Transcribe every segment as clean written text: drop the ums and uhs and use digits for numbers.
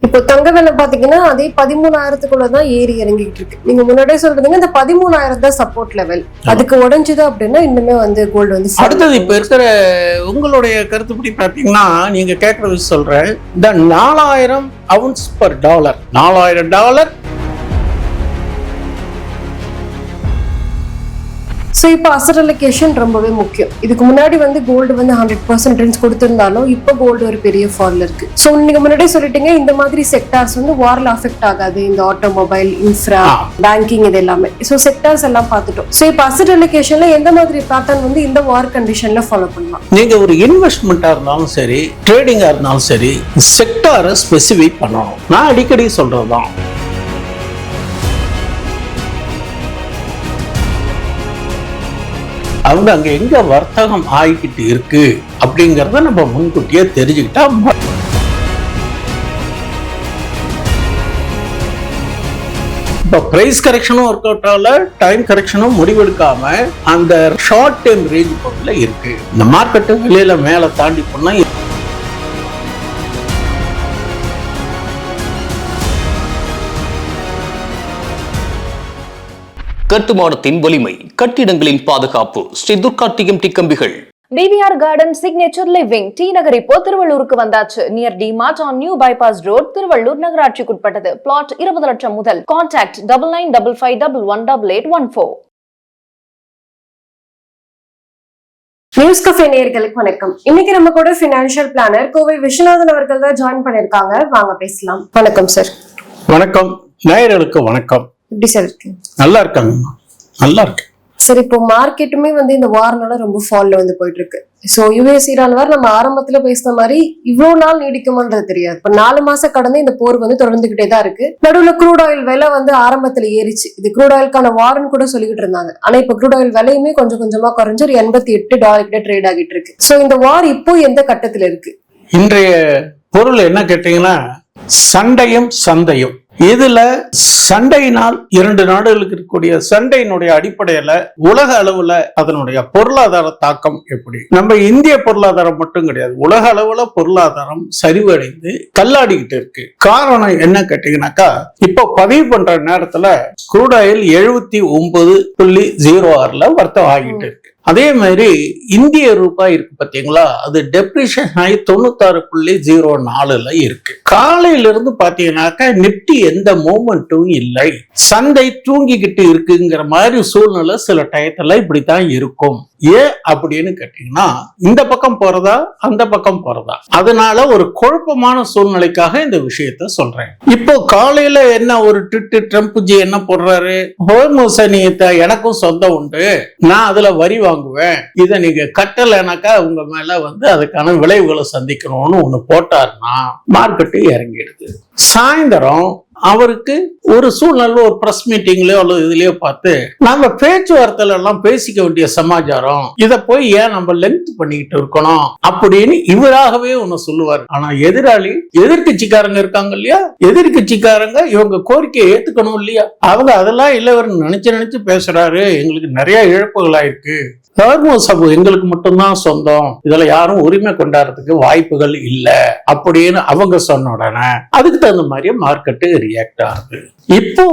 இப்போ தங்க விலை பாத்தீங்கன்னா அதே 13,000க்குள்ளதான் ஏறி இறங்கிட்டு இருக்கு. நீங்க முன்னாடியே சொல்றீங்க இந்த 13,000 தான் சப்போர்ட் லெவல், அதுக்கு உடைஞ்சது அப்படின்னா இன்னுமே வந்து கோல்டு வந்து அடுத்தது இப்ப இருக்கிற உங்களுடைய கருத்துப்படி பாத்தீங்கன்னா நீங்க கேட்கறது சொல்றேன், இந்த 4,000 ounce per dollar, $4,000. ஸோ இப்போ அசட் அலோகேஷன் ரொம்பவே முக்கியம். இதுக்கு முன்னாடி வந்து கோல்டு வந்து 100% ரிட்டர்ன்ஸ் கொடுத்திருந்தாலும் இப்போ கோல்டு ஒரு பெரிய ஃபால்ல இருக்கு. ஸோ நீங்க முன்னாடியே சொல்லிட்டீங்க இந்த மாதிரி செக்டார்ஸ் வந்து வார்ல அஃபெக்ட் ஆகாது, இந்த ஆட்டோமொபைல், இன்ஃப்ரா, பேங்கிங் இது எல்லாமே. ஸோ செக்டார்ஸ் எல்லாம் பார்த்துட்டோம். ஸோ இப்போ அசட் அலோகேஷன்ல எந்த மாதிரி பேட்டர்ன் வந்து இந்த வார் கண்டிஷன்ல ஃபாலோ பண்ணலாம்? நீங்க ஒரு இன்வெஸ்ட்மெண்டா இருந்தாலும் சரி, ட்ரேடிங்கா இருந்தாலும் சரி, செக்டாரை ஸ்பெசிஃபிக் பண்ணணும். நான் அடிக்கடி சொல்றதுதான், அவங்க அங்க எங்க வர்த்தகம் ஆகிக்கிட்டு இருக்கு அப்படிங்கறத நம்ம முன்கூட்டியே தெரிஞ்சுக்கிட்டா, இப்போ பிரைஸ் கரெக்ஷனும் ஒர்க் அவுட் ஆகல, டைம் கரெக்ஷனும் முடிவெடுக்காம அந்த ஷார்ட் டைம் ரேஞ்ச் பகுதியில இருக்கு. இந்த மார்க்கெட்டு வெளியில மேல தாண்டி போனா கட்டுமானத்தின் வலிமை, கட்டிடங்களின் பாதுகாப்பு. ஸ்ரீ துர்கா டிஎம்டி கம்பிகள். TVR garden signature living T Nagar இப்போ திருவள்ளூருக்கு வந்தாச்சு. Near D Mart on new bypass road, Tiruvallur நகராட்சிக்குட்பட்டது. பிளாட் 20 லட்சம் முதல். கான்டாக்ட் 9955511814. நியூஸ் கஃபே நேயர்களுக்கு வணக்கம். இன்னைக்கு நம்ம கூட பினான்சியல் பிளானர் கோவை விஸ்வநாதன் அவர்கள் தான் ஜாயின் பண்ணிருக்காங்க. வாங்க பேசலாம். வணக்கம் சார். வணக்கம் நேயர்களுக்கு வணக்கம். எப்படி சார் இருக்கு? நல்லா இருக்காங்க, நல்லா இருக்கு சார். இப்போ மார்க்கெட்டுமே வந்து இந்த வார்னால ரொம்ப ஃபால்ல வந்து போயிட்டு இருக்கு. சோ யுஎஸ் ஈரான் வார் நம்ம ஆரம்பத்துல பேசின மாதிரி இவ்வளவு நாள் நீடிக்குமான்றது தெரியாது. இப்ப 4 மாசம் கடந்து இந்த போர் வந்து தொடர்ந்துகிட்டே தான் இருக்கு. நடுவுல க்ரூட் ஆயில் விலை வந்து ஆரம்பத்துல ஏறிச்சு. இது க்ரூட் ஆயிலுக்கான வார்னு கூட சொல்லிக்கிட்டு இருந்தாங்க. ஆனா இப்ப க்ரூட் ஆயில் விலையுமே கொஞ்சம் கொஞ்சமா குறைஞ்சு ஒரு $88 கிட்ட ட்ரேட் ஆகிட்டு இருக்கு. சோ இந்த வார் இப்போ எந்த கட்டத்துல இருக்கு? இன்றைய பொருள் என்ன கேட்டீங்கன்னா, சண்டையும் சந்தையும். இதுல சண்டையினால் 2 நாடுகளுக்கு இருக்கக்கூடிய சண்டையினுடைய அடிப்படையில உலக அளவுல அதனுடைய பொருளாதார தாக்கம் எப்படி? நம்ம இந்திய பொருளாதாரம் மட்டும் கிடையாது, உலக அளவுல பொருளாதாரம் சரிவடைந்து தள்ளாடிக்கிட்டு இருக்கு. காரணம் என்ன கேட்டீங்கன்னாக்கா, இப்போ பதிவு பண்ற நேரத்துல க்ரூட் ஆயில் 79.06 வர்த்தகம் ஆகிட்டு இருக்கு. அதே மாதிரி இந்திய ரூபாய் இருக்கு பாத்தீங்களா, அது டெப்ரிஷன் ஆகி 96.04 இருக்கு. காலையில இருந்து பாத்தீங்கன்னாக்கா நிப்டி எந்த மூமெண்ட்டும் இல்லை, சந்தை தூங்கிக்கிட்டு இருக்குங்கிற மாதிரி சூழ்நிலை சில டயத்துல இப்படித்தான் இருக்கும். ஏன் அப்படின்னு கேட்டீங்கன்னா, இந்த பக்கம் போறதா அந்த பக்கம் போறதா, அதனால ஒரு குழப்பமான சூழ்நிலைக்காக இந்த விஷயத்த சொல்றேன். இப்போ காலையில என்ன ஒரு ட்ரம்ப் ஜி என்ன போடுறாரு, ஹோர்முஸ் நீத்த எனக்கும் சொந்தம் உண்டு, நான் அதுல வரி வாங்குவேன், இதை நீங்க கட்டலைனாக்கா உங்க மேல வந்து அதுக்கான விளைவுகளை சந்திக்கணும்னு ஒண்ணு போட்டாருன்னா மார்க்கெட்டு இறங்கிடுது. சாயந்தரம் அவருக்கு ஒரு சூழ்நிலை ஒரு பிரஸ் மீட்டிங்லயோ அல்லது இதுலயோ பார்த்து, நம்ம பேச்சுவார்த்தையில எல்லாம் பேசிக்க வேண்டிய சமாச்சாரம், இதை போய் ஏன் நம்ம லென்த் பண்ணிக்கிட்டு இருக்கணும் அப்படின்னு இவராகவே ஒண்ணு சொல்லுவார். ஆனா எதிராளி எதிர்கட்சிக்காரங்க இருக்காங்க இல்லையா, எதிர்கட்சிக்காரங்க இவங்க கோரிக்கையை ஏத்துக்கணும் இல்லையா, அவங்க அதெல்லாம் இல்லவர்னு நினைச்சு பேசுறாரு, எங்களுக்கு நிறைய இழப்புகள் ஆயிருக்கு, எங்களுக்கு மட்டும்தான் சொந்தம், இதுல யாரும் உரிமை கொண்டாடுறதுக்கு வாய்ப்புகள் இல்ல அப்படின்னு அவங்க சொன்ன உடனே அதுக்கு தகுந்த மாதிரி மார்க்கெட்டு ரியாக்ட் ஆகுது. இப்போ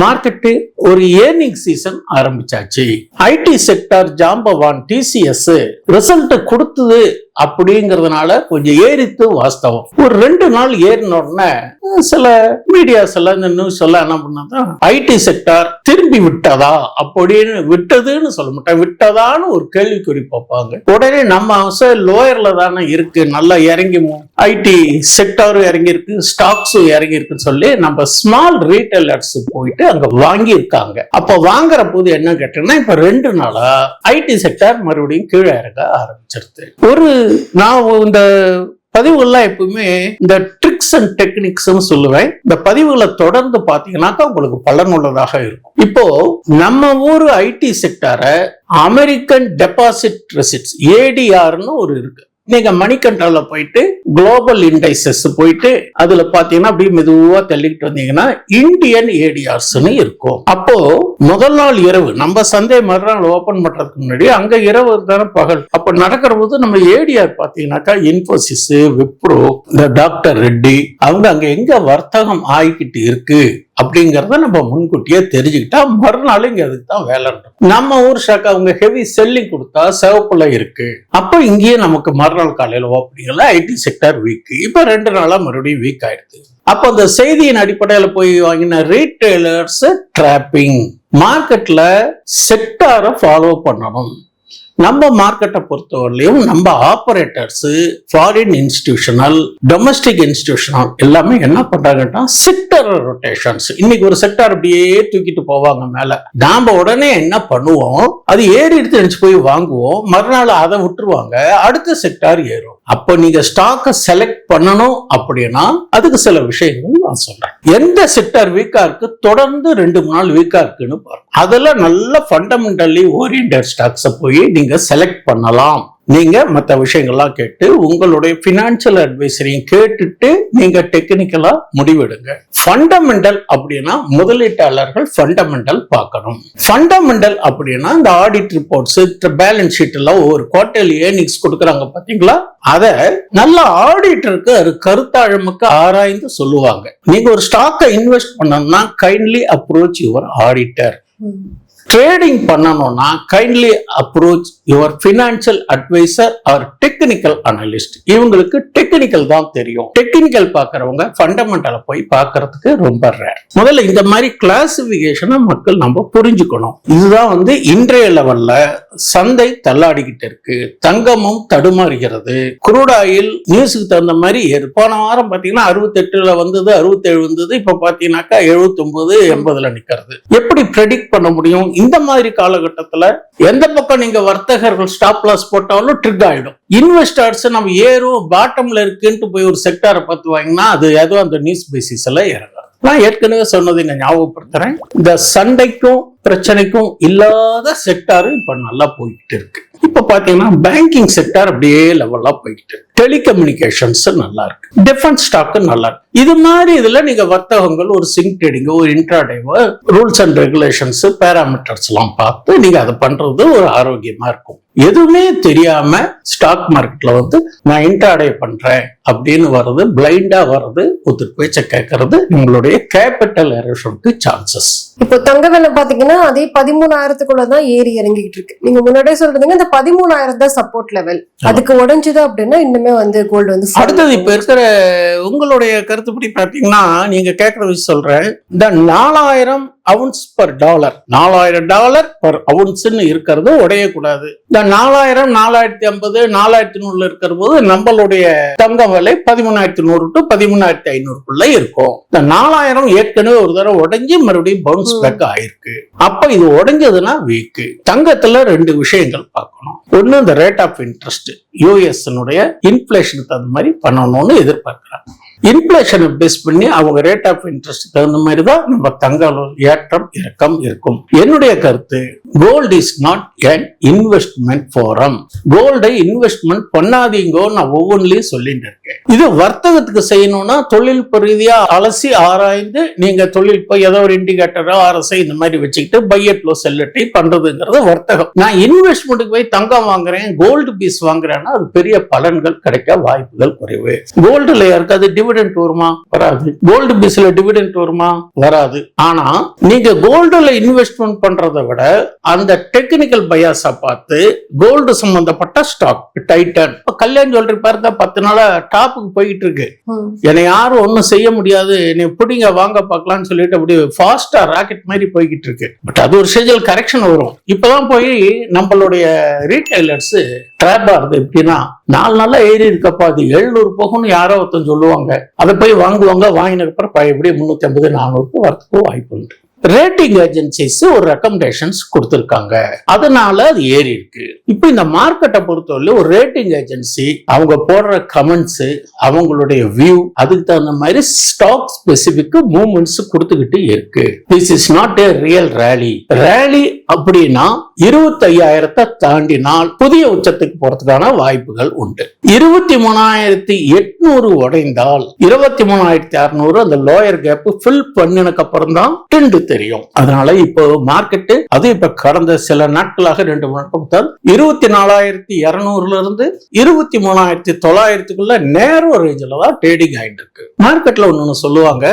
மார்க்கெட்டு ஒரு ஏர்னிங் சீசன் ஆரம்பிச்சாச்சு. IT sector Jambavan TCS result கொடுத்தது அப்படிங்கறதுனால கொஞ்சம் ஏறித்து வாஸ்தவம். ஒரு 2 நாள் ஏறின உடனே சில மீடியாஸ் எல்லாம் இந்த நியூஸ் எல்லாம் என்ன பண்ணா, ஐடி செக்டார் திரும்பி விட்டதா அப்படின்னு, விட்டதுன்னு சொல்ல மாட்டேன், விட்டதான்னு ஒரு கேள்விக்குறி பார்ப்பாங்க. உடனே நம்ம லோயர்ல தானே இருக்கு, நல்லா இறங்கி ஐடி செக்டாரும் இறங்கி இருக்கு, ஸ்டாக்ஸும் இறங்கி இருக்குன்னு சொல்லி நம்ம ஸ்மால் ரீட்டைலர்ஸ் போயிட்டு அங்க வாங்கி இருக்காங்க. அப்ப வாங்குற போது என்ன கேட்டீங்கன்னா, இப்ப 2 நாளா ஐடி செக்டார் மறுபடியும் கீழே இறங்க ஆரம்பிச்சிருது. நான் இந்த பதிவுகள்லாம் எப்பவுமே இந்த ட்ரிக்ஸ் அண்ட் டெக்னிக்ஸ் சொல்லுவேன். இந்த பதிவுகளை தொடர்ந்து பாத்தீங்கன்னாக்கா உங்களுக்கு பலனுள்ளதாக இருக்கும். இப்போ நம்ம ஊர் ஐடி செக்டார அமெரிக்கன் டெபாசிட் ரெசிப்ட்ஸ் ADRன்னு ஒரு இருக்கு, நீங்க மணிகண்டால போயிட்டு குளோபல் இண்டைசஸ் போயிட்டு அதுல பாத்தீங்கன்னா அப்படியே மெதுவா தள்ளிக்கிட்டு வந்தீங்கன்னா இந்தியன் ஏடிஆர்ஸ்னு இருக்கும். அப்போ முதல் நாள் இரவு நம்ம சந்தை மறுநாள் ஓபன் பண்றதுக்கு முன்னாடி அங்க இரவு தானே பகல். அப்ப நடக்கிற போது நம்ம ஏடிஆர் பாத்தீங்கன்னாக்கா இன்போசிஸ், விப்ரோ, இந்த டாக்டர் ரெட்டி அவங்க அங்க எங்க வர்த்தகம் ஆகிக்கிட்டு இருக்கு அப்படிங்கறத நம்ம முன்கூட்டியே தெரிஞ்சுக்கிட்டா மறுநாள் இங்க அதுக்கு தான் வேலை. நம்ம ஊர் ஷாக்கா அவங்க ஹெவி செல்லிங் கொடுத்தா சிவப்புல இருக்கு. அப்போ இங்கேயே நமக்கு மறுநாள் காலையில ஓப்பனிங்ல ஐடி செக்டர் வீக். இப்ப 2 நாளா மறுபடியும் வீக் ஆயிடுது. அப்போ அந்த செய்தியின் அடிப்படையில போய் வாங்கின ரீட்டைலர்ஸ் டிராப்பிங் மார்க்கெட்ல செக்டாரை ஃபாலோ பண்ணணும். நம்ம மார்க்கெட்டை பொறுத்தவரையிலையும் நம்ம operators, foreign institutional, domestic institutional எல்லாமே என்ன பண்றாங்கன்னா செக்டர் ரொட்டேஷன்ஸ். இன்னைக்கு ஒரு செக்டார் அப்படியே தூக்கிட்டு போவாங்க மேல. நாம உடனே என்ன பண்ணுவோம், அது ஏறி எடுத்து நினைச்சு போய் வாங்குவோம், மறுநாள் அதை விட்டுருவாங்க, அடுத்த செக்டார் ஏறும். அப்போ நீங்க ஸ்டாக்கை செலக்ட் பண்ணணும் அப்படின்னா அதுக்கு சில விஷயங்கள் நான் சொல்றேன். எந்த செக்டார் வீக்கா இருக்கு, தொடர்ந்து 2-3 நாள் வீக்கா இருக்குன்னு பாருங்க. அதுல நல்ல ஃபண்டமெண்டலி ஓரியன்டட் ஸ்டாக்ஸை போய் நீங்க செலக்ட் பண்ணலாம். நீங்க மற்ற விஷயங்கள்லாம் கேட்டு உங்களுடைய பினான்சியல் அட்வைசரையும் கேட்டுட்டு நீங்க டெக்னிக்கலா முடிவெடுங்க. ஃபண்டமெண்டல் அப்படின்னா முதலீட்டாளர்கள் ஃபண்டமெண்டல் பார்க்கணும். ஃபண்டமெண்டல் அப்படின்னா இந்த ஆடிட் ரிப்போர்ட்ஸ், பேலன்ஸ் ஷீட் எல்லாம் ஒரு குவார்டர்லி ஏர்னிங்ஸ் கொடுக்குறாங்க பாத்தீங்களா, அத நல்ல ஆடிட்டருக்கு கருத்தாழமுக்கு ஆராய்ந்து சொல்லுவாங்க. நீங்க ஒரு ஸ்டாக்கை இன்வெஸ்ட் பண்ணணும்னா kindly approach your auditor. Trading பண்ணணும்னா kindly approach your financial advisor or technical analyst. இவங்களுக்கு டெக்னிக்கல் தான் தெரியும். டெக்னிக்கல் பாக்குறவங்க ஃபண்டமெண்டலை போய் பார்க்கறதுக்கு ரொம்ப ரேர். முதல்ல இந்த மாதிரி கிளாசிபிகேஷனை மக்கள் நம்ம புரிஞ்சுக்கணும். இதுதான் இன்றைய லெவல்ல சந்தை தள்ளாடிக்கிட்டு இருக்கு. தங்கமும் தடுமாறுகிறது. குரூட் ஆயில் நியூஸுக்கு தகுந்த மாதிரி போன வாரம் பாத்தீங்கன்னா 68ல வந்தது, 67 வந்தது, இப்ப பாத்தீங்கன்னாக்கா 79, 80ல நிக்கிறது. எப்படி ப்ரெடிக்ட் பண்ண முடியும்? இந்த மாதிரி காலகட்டத்துல எந்த பக்கம் நீங்க வர்த்தகர்கள் ஸ்டாப் லாஸ் போட்டாலும் ட்ரிக் ஆயிடும். இன்வெஸ்டர்ஸ் நம்ம ஏறும் பாட்டம்ல இருக்குன்ட்டு போய் ஒரு செக்டாரை பார்த்து வாங்கினா அது ஏதோ அந்த நியூஸ் பேசிஸ்ல இறங்கும். நான் ஏற்கனவே சொன்னதை நான் ஞாபகப்படுத்துறேன். இந்த சண்டைக்கும் பிரச்சனைக்கும் இல்லாத செக்டார் இப்ப நல்லா போய்கிட்டு இருக்கு. இப்ப பாத்தீங்கன்னா பேங்கிங் செக்டார் அப்படியே லெவலா போய்கிட்டு இருக்கு. டெலிகம்யூனிகேஷன்ஸ் நல்லா இருக்கு. டிஃபென்ஸ் ஸ்டாக் நல்லா இருக்கு. இது மாதிரி இதுல நீங்க வர்த்தகங்கள், ஒரு சிங்க் ட்ரேடிங், ஒரு இன்ட்ராடேவோ, ரூல்ஸ் அண்ட் ரெகுலேஷன்ஸ், பேராமீட்டர்ஸ் எல்லாம் பார்த்து நீங்க அதை பண்றது ஒரு ஆரோக்கியமா இருக்கும். எதுவுமே தெரியாம ஸ்டாக் மார்க்கெட்ல நான் இன்ட்ராடே பண்றேன் அப்படின்னு வருது, பிளைண்டா வருது, ஒருத்தர் பேச்ச கேட்கறது உங்களுடைய கேபிட்டல் எரோஷனுக்கு சான்சஸ். இப்போ தங்க விலை பாத்தீங்கன்னா அதே 13,000க்குள்ளதான் ஏறி இறங்கிட்டு இருக்கு. நீங்க முன்னாடியே சொல்றீங்க இந்த 13,000 தான் சப்போர்ட் லெவல். அதுக்கு உடைஞ்சது அப்படின்னா இன்னுமே கோல்டு அடுத்தது இப்ப இருக்கிற உங்களுடைய கருத்துப்படி பாத்தீங்கன்னா நீங்க கேட்கற விஷயம் சொல்றேன். இந்த 4,000 அவுன்ஸ் பர் டாலர், $4,000 பர் அவுன்ஸ்ன்னு இருக்கிறது உடையக்கூடாது. இந்த 4,000, 4,050, 4,100 இருக்கிற போது நம்மளுடைய தங்க விலை 13,100 to 13,500 இருக்கும். இந்த 4,000 ஏற்கனவே ஒரு தடவை உடைஞ்சு மறுபடியும் பவுன்ஸ் பேக் ஆயிருக்கு. அப்ப இது உடைஞ்சதுன்னா வீக். தங்கத்துல 2 விஷயங்கள் பார்க்கணும். ஒண்ணு இந்த ரேட் ஆஃப் இன்ட்ரெஸ்ட், யூஎஸ் இன்ஃபிளேஷனுக்கு தகுந்த மாதிரி பண்ணணும்னு எதிர்பார்க்கிறாங்க. இன்ஃபிளேஷனை பேஸ் பண்ணி அவங்க ரேட் ஆஃப் இன்ட்ரெஸ்ட் தகுந்த மாதிரி தான் நம்ம தங்க ஏற்றம் இறக்கம் இருக்கும். என்னுடைய கருத்து, gold is not an investment forum. கோல்டை இன்வெஸ்ட்மெண்ட் பண்ணாதீங்கோ நான் ஒவ்வொன்றிலையும் சொல்லிட்டு இருக்கேன். இது வர்த்தகத்துக்கு செய்யணும்னா தொழில்நுட்ப ரீதியா அலசி ஆராய்ந்து நீங்க தொழில் போய் ஏதோ ஒரு இண்டிகேட்டரோ RSI இந்த மாதிரி வச்சுக்கிட்டு பையட்லோ செல்லட்டை பண்றதுங்கிறது வர்த்தகம். நான் இன்வெஸ்ட்மெண்ட்டுக்கு போய் தங்கம் வாங்குறேன், கோல்டு பீஸ் வாங்குறேன்னா அது பெரிய பலன்கள் கிடைக்க வாய்ப்புகள் குறைவு. கோல்டுல யாருக்காவது டிவிடெண்ட் வருமா? வராது. கோல்டு பீஸ்ல டிவிடெண்ட் வருமா? வராது. ஆனா நீங்க கோல்டுல இன்வெஸ்ட்மெண்ட் பண்றதை விட அந்த டெக்னிக்கல் பயாஸா பார்த்து கோல்டு சம்பந்தப்பட்ட ஸ்டாக், டைட்டன், கல்யாணம் ஜுவல்லரி பாருங்க 10 நாளா டாப்புக்கு போயிட்டு இருக்கு. என்னை யாரும் ஒன்னும் செய்ய முடியாது, என்னை பிடிங்க வாங்க பார்க்கலாம்னு சொல்லிட்டு அப்படி ஃபாஸ்டா ராக்கெட் மாதிரி போய்கிட்டு இருக்கு. பட் அது ஒரு ஸ்டேஜில் கரெக்ஷன் வரும். இப்பதான் போய் நம்மளுடைய ரீட்டைலர்ஸ் ட்ராப் ஆகுது. எப்படின்னா 4 நாளா ஏறி இருக்கப்பா, அது 700 போகும்னு யாரோ ஒருத்தன் சொல்லுவாங்க. அதை போய் வாங்குவாங்க. வாங்கினதுக்கு அப்புறம் எப்படி 350, 400 வரத்துக்கு வாய்ப்பு உண்டு. ரேட்டிங் ஏஜென்சிஸ் ஒரு ரெக்கமெண்டேஷன்ஸ் கொடுத்திருக்காங்க, அதனால அது ஏறி இருக்கு. இப்போ இந்த மார்க்கெட்டை பொறுத்தவரை ஒரு ரேட்டிங் ஏஜென்சி அவங்க போடுற கமெண்ட்ஸ், அவங்களுடைய வியூ, அதுக்கு தகுந்த மாதிரி ஸ்டாக் ஸ்பெசிபிக் மூவ்மெண்ட்ஸ் கொடுத்துக்கிட்டு இருக்கு. This is not a real rally. Rally அப்படின்னா 25,000 தாண்டினால் புதிய உச்சத்துக்கு போறதுக்கான வாய்ப்புகள் உண்டு. 23,800 உடைந்தால் 23,600 அந்த லோயர் கேப் ஃபில் பண்ணினக்கு அப்புறம் தான் ட்ரெண்ட் தெரியும். அதனால இப்போ மார்க்கெட் அது இப்ப கடந்த சில நாட்களாக 2 நாட்கள் 24,200 இருந்து 23,900 நேரோ ரேஞ்சில தான் ட்ரேடிங் ஆயிட்டு இருக்கு. மார்க்கெட்ல ஒன்னு சொல்லுவாங்க,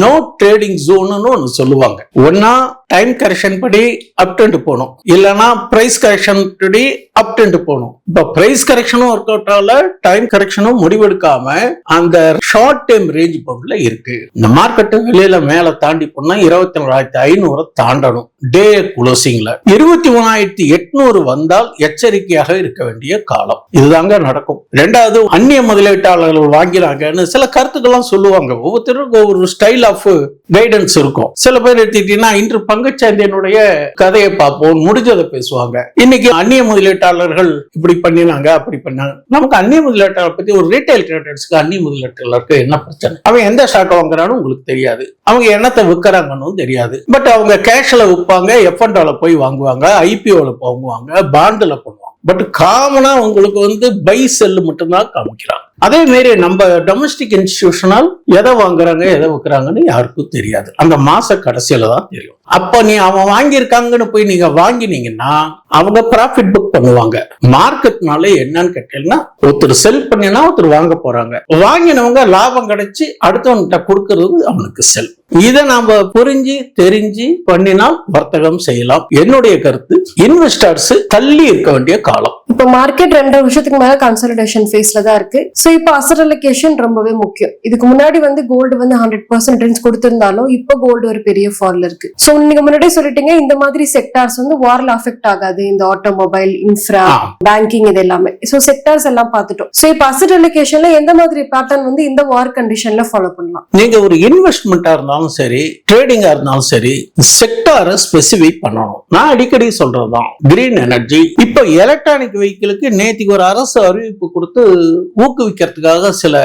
நோ ட்ரேடிங் ஜோன்னு ஒன்னு சொல்லுவாங்க. ஒன்னா டைம் கரெக்ஷன் படி அப் ட்ரெண்ட் போகணும், இல்லனா பிரைஸ் கரெக்ஷன் படி அப் ட்ரெண்ட் போகணும். இப்ப பிரைஸ் கரெக்ஷனும் ஒர்க் அவுட் ஆகல, டைம் கரெக்ஷனும் முடிவெடுக்காம அந்த ஷார்ட் டைம் ரேஞ்ச் பவுண்ட்ல இருக்கு. இந்த மார்க்கெட் வெளியில மேல தாண்டி போனா 24,500 தாண்டணும் டே குளோசிங்ல. 23,800 வந்தால் எச்சரிக்கையாக இருக்க வேண்டிய காலம். இதுதாங்க நடக்கும். ரெண்டாவது, அந்நிய முதலீட்டாளர்கள் வாங்கிறாங்கன்னு சில கருத்துக்கெல்லாம் சொல்லுவாங்க. ஒவ்வொருத்தருக்கும் ஒவ்வொரு ஸ்டைல் ஆஃப் கைடன்ஸ் இருக்கும். சில பேர் எடுத்துக்கிட்டீங்கன்னா இன்று பங்குச்சந்தையினுடைய கதையை பார்ப்போம், முடிஞ்சதை பேசுவாங்க. இன்னைக்கு அந்நிய முதலீட்டாளர்கள் இப்படி பண்ணினாங்க அப்படி பண்ணாங்க. நமக்கு அந்நிய முதலீட்டாளர் பத்தி ஒரு ரீட்டைல் ட்ரேடர்ஸ்க்கு அந்நிய முதலீட்டாளருக்கு என்ன பிரச்சனை? அவன் எந்த ஸ்டாக் வாங்குறான்னு உங்களுக்கு தெரியாது, அவங்க என்னத்தை விற்கிறாங்கன்னு தெரியாது. பட் அவங்க கேஷ்ல விற்பாங்க, F&O போய் வாங்குவாங்க, IPOல வாங்குவாங்க, பாண்டுல பண்ணுவாங்க. பட் காமனா உங்களுக்கு பை செல் மட்டும்தான் காமிக்கிறாங்க. அதே மாதிரி நம்ம டொமஸ்டிக் இன்ஸ்டிடியூஷனல் எதை வாங்குறாங்க எதை விற்கிறாங்கன்னு யாருக்கும் தெரியாது. அந்த மாச கடைசியில தான் தெரியும். அப்ப அவன் வாங்கியிருக்காங்கன்னு போய் நீங்க வாங்கினீங்கன்னா அவங்க ப்ராஃபிட் புக் பண்ணுவாங்க. மார்க்கெட்னால என்னன்னு கேட்டீங்கன்னா, ஒருத்தர் செல் பண்ணினா ஒருத்தர் வாங்க போறாங்க, வாங்கினவங்க லாபம் கிடைச்சி அடுத்தவன்கிட்ட கொடுக்கறது அவனுக்கு செல். இதை நாம புரிஞ்சு தெரிஞ்சு பண்ணினால் வர்த்தகம் செய்யலாம். என்னுடைய கருத்து, இன்வெஸ்டர்ஸ் தள்ளி இருக்க வேண்டிய காலம். இப்ப மார்க்கெட் 2 வருஷத்துக்கு மேல கன்சாலிடேஷன் ஃபேஸ்ல தான் இருக்கு. சோ இப்ப அசட் அலோகேஷன் ரொம்பவே முக்கியம். இதுக்கு முன்னாடி 100% ரிட்டர்ன்ஸ் கொடுத்திருந்தாலும் இப்ப கோல்டு ஒரு பெரிய ஃபால்ல இருக்கு. சோ நீங்க முன்னாடியே சொல்லிட்டீங்க, இந்த மாதிரி செக்டார்ஸ் வார்ல அஃபெக்ட் ஆகாது. இந்த ஆட்டோமொபைல், இன்ஃப்ரா, பேங்கிங், இது எல்லாமே. சோ செக்டார்ஸ் எல்லாம் பார்த்துட்டோம். சோ இப்ப அசட் அலோகேஷன்ல எந்த மாதிரி பேட்டர்ன் இந்த வார் கண்டிஷன்ல ஃபாலோ பண்ணலாம்? நீங்க ஒரு இன்வெஸ்ட்மெண்டா இருந்தாலும் சரி, ட்ரேடிங்கா இருந்தாலும் சரி, செக்டாரை ஸ்பெசிஃபிக் பண்ணணும். நான் அடிக்கடி சொல்றதுதான் கிரீன் எனர்ஜி. இப்ப எலக்ட்ரானிக் வெஹிக்கிளுக்கு நேத்திக்கு ஒரு அரசு அறிவிப்பு கொடுத்து ஊக்குவிக்கிறதுக்காக சில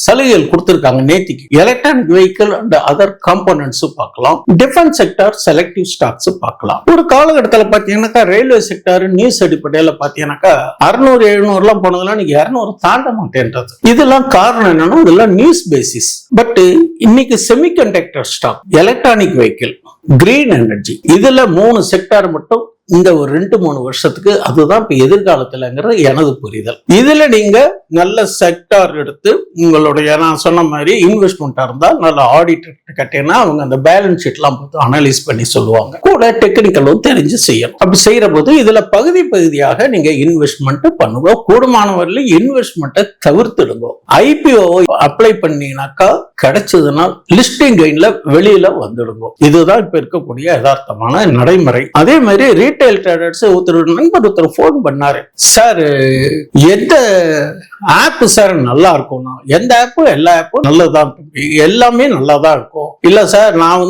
சலுகைகள் கொடுத்திருக்காங்க. நேத்திக்கு electronic vehicle and other components பார்க்கலாம், டிஃபென்ஸ் செக்டார், செலக்டிவ் ஸ்டாக்ஸ் பார்க்கலாம். ஒரு காலகட்டத்தில் பாத்தீங்கன்னாக்கா ரயில்வே செக்டார் நியூஸ் அடிப்படையில பாத்தீங்கன்னாக்கா 600-700 போனதெல்லாம் நீங்க 200 தாண்ட மாட்டேன்றது. இதெல்லாம் காரணம் என்னன்னா, இதெல்லாம் நியூஸ் பேசிஸ். பட் இன்னைக்கு semiconductor stock, electronic vehicle, green energy, இதுல 3 செக்டார் மட்டும் இந்த ஒரு 2-3 வருஷத்துக்கு அதுதான் இப்ப எதிர்காலத்துலங்கிறது எனது புரிதல். இதுல நீங்க நல்ல செக்டார் எடுத்து உங்களுடைய நான் சொன்ன மாதிரி இன்வெஸ்ட்மெண்டா இருந்தா நல்ல ஆடிட்டர் கட்டினா அவங்க அந்த பேலன்ஸ் ஷீட் எல்லாம் பார்த்து அனலைஸ் பண்ணி சொல்லுவாங்க. கூட டெக்னிக்கலும் தெரிஞ்சு செய்யணும். அப்படி செய்யற போது இதுல பகுதியாக நீங்க இன்வெஸ்ட்மெண்ட் பண்ணுங்க. கூடுமானவர்ல இன்வெஸ்ட்மெண்ட்டை தவிர்த்துடுங்க. IPO அப்ளை பண்ணீங்கன்னாக்கா கிடைச்சதுன்னா லிஸ்டிங் கைன்ல வெளியில வந்துடுங்க. இதுதான் இப்ப இருக்கக்கூடிய யதார்த்தமான நடைமுறை. அதே மாதிரி ரீட்டைல் ட்ரேடர்ஸ் ஒருத்தர் போன் பண்ணாரு, சார் எந்த ஆப் சார் நல்லா இருக்கும்னா, எந்த ஆப்பும் எல்லா ஆப்பும் நல்லதான், எல்லாமே நல்லாதான் இருக்கும். இல்ல சார் நான்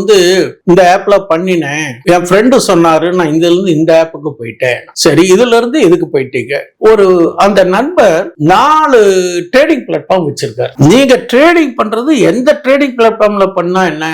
இந்த ஆப்ல பண்ணினேன், என் ஃப்ரெண்டு சொன்னாரு, நான் இதுல இருந்து இந்த ஆப்புக்கு போயிட்டேன். சரி, இதுல இருந்து இதுக்கு போயிட்டீங்க. அந்த நண்பர் 4 ட்ரேடிங் பிளாட்ஃபார்ம் வச்சிருக்காரு. நீங்க ட்ரேடிங் பண்றது எந்த ட்ரேடிங் பிளாட்ஃபார்ம்ல பண்ணா என்ன?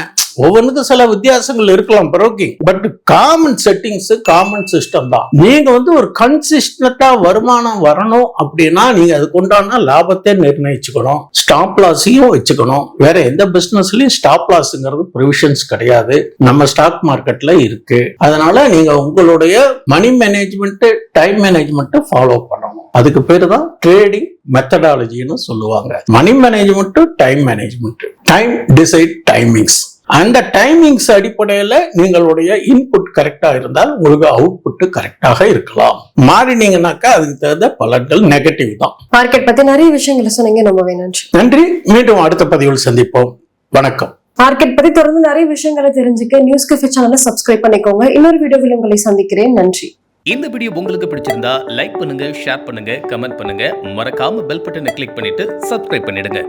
ஒவ்வொன்றுக்கும் சில வித்தியாசங்கள் இருக்கலாம் broking, but common settings, common system தான். நீங்க ஒரு கன்சிஸ்டன்டா வருமானம் வரணும் அப்படின்னா நீங்க அதுக்கு உண்டான லாபத்தை நிர்ணயிச்சுக்கணும், ஸ்டாப் லாஸையும் வச்சுக்கணும். வேற எந்த பிசினஸ்லயும் ஸ்டாப் லாஸ்ங்கிறது ப்ரொவிஷன்ஸ் கிடையாது, நம்ம ஸ்டாக் மார்க்கெட்ல இருக்கு. அதனால நீங்க உங்களுடைய money management, time management follow பண்ணணும். அதுக்கு பேரு தான் ட்ரேடிங் மெத்தடாலஜின்னு சொல்லுவாங்க. Money management, time management, time decide timings. அந்த டைமிங்ஸ் அடிப்படையில நீங்களுடைய இன்புட் கரெக்டா இருந்தால் உங்களுக்கு அவுட்புட் கரெக்டாக இருக்கலாம். மாறினீங்கன்னாக்கா அதுக்கு தகுந்த பலன்கள் நெகட்டிவ் தான். மார்க்கெட் பத்தி நிறைய விஷயங்களை சொன்னீங்க, ரொம்பவே நன்றி. நன்றி. மீண்டும் அடுத்த பதிவில் சந்திப்போம். வணக்கம். மார்க்கெட் பத்தி தொடர்ந்து நிறைய விஷயங்களை தெரிஞ்சுக்க நியூஸ் கஃபே சேனலை சப்ஸ்கிரைப் பண்ணிக்கோங்க. இன்னொரு வீடியோவில் உங்களை சந்திக்கிறேன். நன்றி. இந்த வீடியோ உங்களுக்கு பிடிச்சிருந்தா லைக் பண்ணுங்க, ஷேர் பண்ணுங்க, கமெண்ட் பண்ணுங்க. மறக்காம பெல் பட்டனை கிளிக் பண்ணிட்டு சப்ஸ்கிரைப் பண்ணிடுங்க.